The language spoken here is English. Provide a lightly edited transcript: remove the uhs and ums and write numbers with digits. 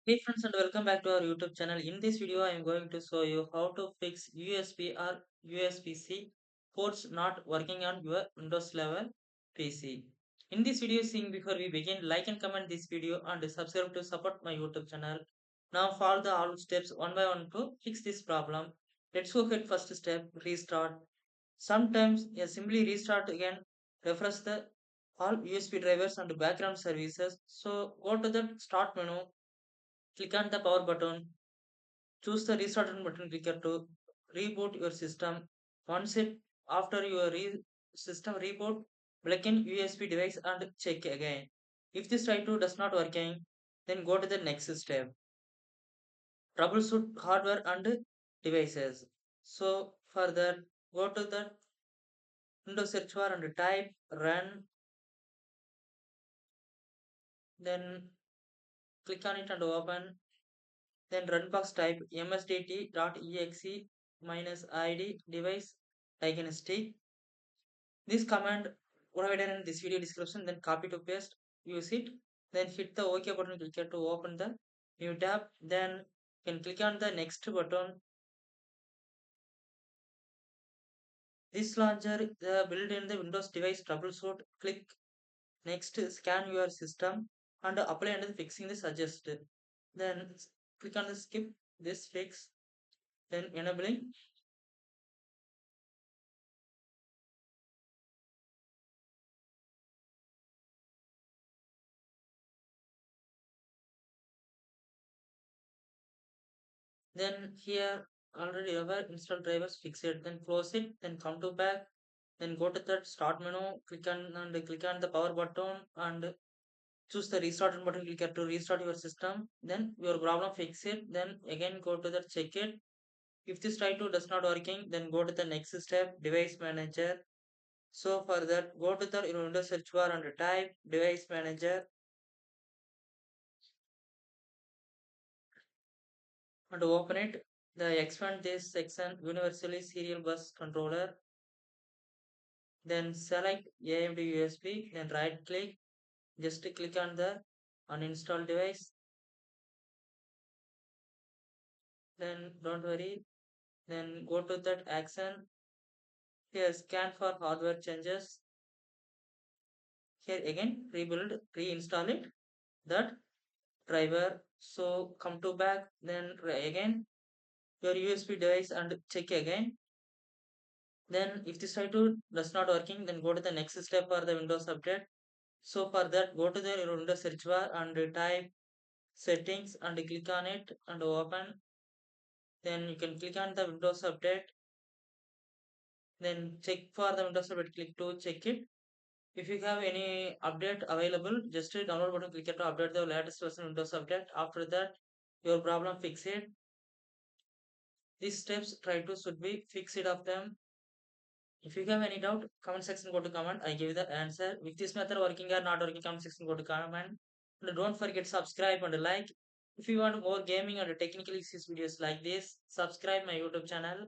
Hey friends and welcome back to our YouTube channel. In this video, I am going to show you how to fix USB or USB-C ports not working on your Windows level PC. In this video, seeing before we begin, like and comment this video and subscribe to support my YouTube channel. Now follow the all steps one by one to fix this problem. Let's go ahead. First step, restart. Sometimes simply restart again, refresh the all USB drivers and background services. So go to the start menu, click on the power button, choose the restart button clicker to reboot your system. Once it after your system reboot, plug in USB device and check again. If this try to does not working, then go to the next step. Troubleshoot hardware and devices. So for that, go to the Windows search bar and type run, then click on it and open. Then run box type msdt.exe -id device diagnostic. This command provided in this video description, then copy to paste, use it, then hit the OK button click here to open the new tab, then you can click on the next button. This launcher built in the Windows device troubleshoot. Click next, scan your system and apply and fixing the suggested. Then click on the skip this fix, then enabling. Then here already our install drivers fix it, then close it, then come to back, then go to the start menu, click on the power button and choose the restart button click here to restart your system. Then your problem fix it, then again go to the check it. If this try to does not working, then go to the next step, device manager. So for that, go to the Windows search bar and type device manager and open it. The expand this section universally serial bus controller. Then select AMD USB, then right click, just click on the uninstall device. Then don't worry, then go to that action. Here scan for hardware changes. Here again rebuild, reinstall it, that driver. So come to back, then again your USB device and check again. Then if this try to does not working, then go to the next step for the Windows update. So for that, go to the Windows search bar and type settings and click on it and open. Then you can click on the Windows update, then check for the Windows update, click to check it. If you have any update available, just download button click it to update the latest version Windows update. After that, your problem fix it. These steps try to should be fix it of them. If you have any doubt, comment section go to comment, I give you the answer. With this method working or not working, comment section go to comment. And don't forget subscribe and like. If you want more gaming and technical issues videos like this, subscribe my YouTube channel.